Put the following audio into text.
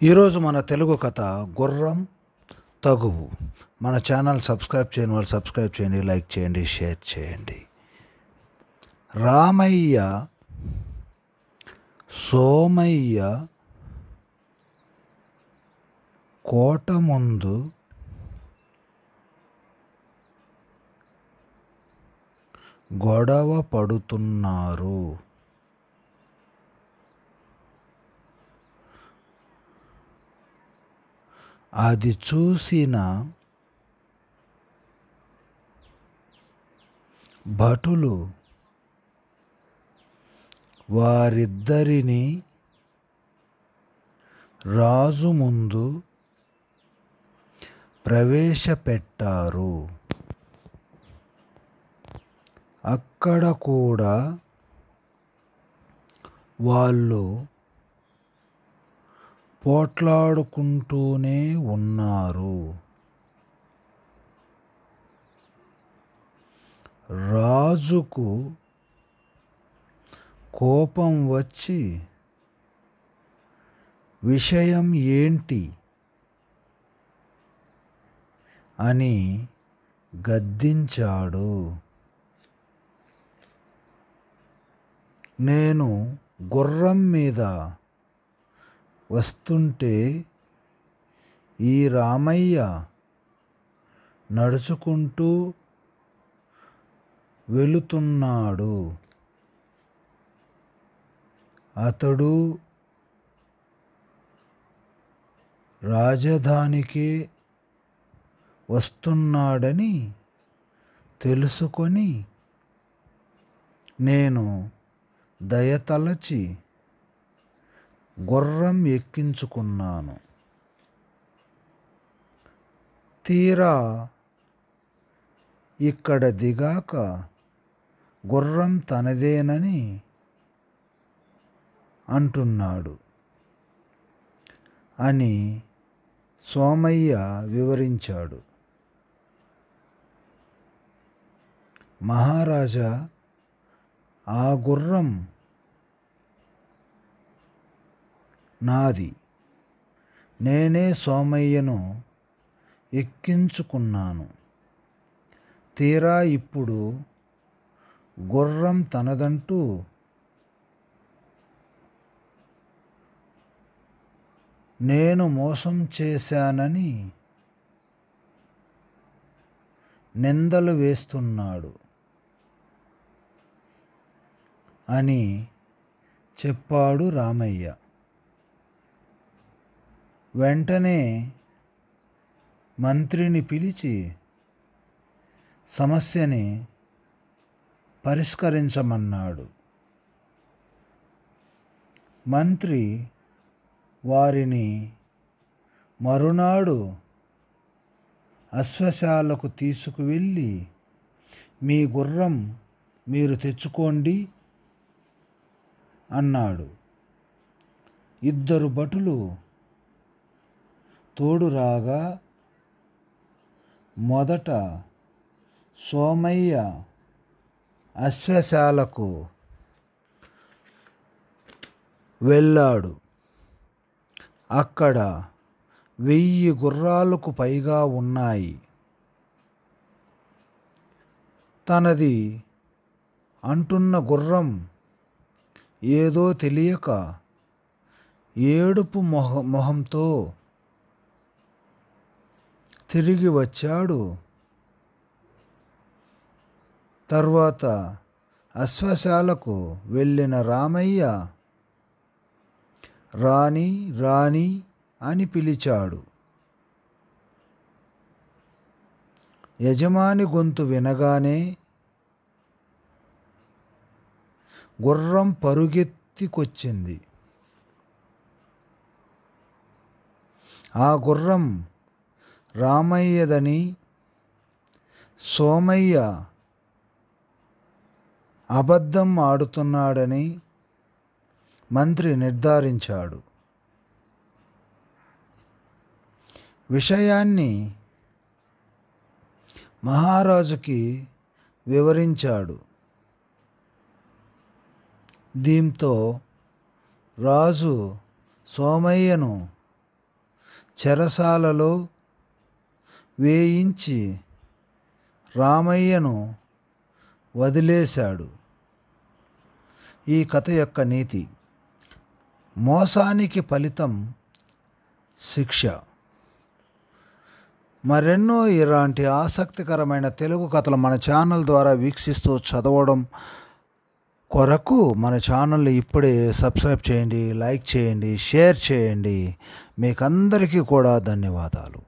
ఈరోజు మన తెలుగు కథ గుర్రం తగువు. మన ఛానల్ సబ్స్క్రైబ్ చేయని వాళ్ళు సబ్స్క్రైబ్ చేయండి, లైక్ చేయండి, షేర్ చేయండి. రామయ్య సోమయ్య కోట ముందు గొడవ పడుతున్నారు. అది చూసిన భటులు వారిద్దరిని రాజు ముందు ప్రవేశపెట్టారు. అక్కడ కూడా వాళ్ళు పోట్లాడుకుంటూనే ఉన్నారు. రాజుకు కోపం వచ్చి విషయం ఏంటి అని గద్దించాడు. నేను గుర్రం మీద వస్తుంటే ఈ రామయ్య నడుచుకుంటూ వెళుతున్నాడు. అతడు రాజధానికి వస్తున్నాడని తెలుసుకొని నేను దయతలచి గుర్రం ఎక్కించుకున్నాను. తీరా ఇక్కడ దిగాక గుర్రం తనదేనని అంటున్నాడు అని సోమయ్య వివరించాడు. మహారాజా, ఆ గుర్రం నాది. నేనే సోమయ్యను ఎక్కించుకున్నాను. తీరా ఇప్పుడు గుర్రం తనదంటూ నేను మోసం చేశానని నిందలు వేస్తున్నాడు అని చెప్పాడు రామయ్య. వెంటనే మంత్రిని పిలిచి సమస్యని పరిష్కరించమన్నాడు. మంత్రి వారిని మరునాడు అశ్వశాలకు తీసుకువెళ్ళి మీ గుర్రం మీరు తెచ్చుకోండి అన్నాడు. ఇద్దరు భటులు తోడు రాగా మొదట సోమయ్య అశ్వశాలకు వెళ్ళాడు. అక్కడ 1000 గుర్రాలకు పైగా ఉన్నాయి. తనది అంటున్న గుర్రం ఏదో తెలియక ఏడుపు మొహంతో తిరిగి వచ్చాడు. తర్వాత అశ్వశాలకు వెళ్ళిన రామయ్య రాణి రాణి అని పిలిచాడు. యజమాని గొంతు వినగానే గుర్రం పరుగెత్తికొచ్చింది. ఆ గుర్రం రామయ్యదని సోమయ్య అబద్ధం ఆడుతున్నాడని మంత్రి నిర్ధారించాడు. విషయాన్ని మహారాజుకి వివరించాడు. దీంతో రాజు సోమయ్యను చెరసాలలో వేయించి రామయ్యను వదిలేశాడు. ఈ కథ యొక్క నీతి: మోసానికి ఫలితం శిక్ష. మరెన్నో ఇలాంటి ఆసక్తికరమైన తెలుగు కథలు మన ఛానల్ ద్వారా వీక్షిస్తూ చదవడం కొరకు మన ఛానల్ని ఇప్పుడే సబ్స్క్రైబ్ చేయండి, లైక్ చేయండి, షేర్ చేయండి. మీకందరికీ కూడా ధన్యవాదాలు.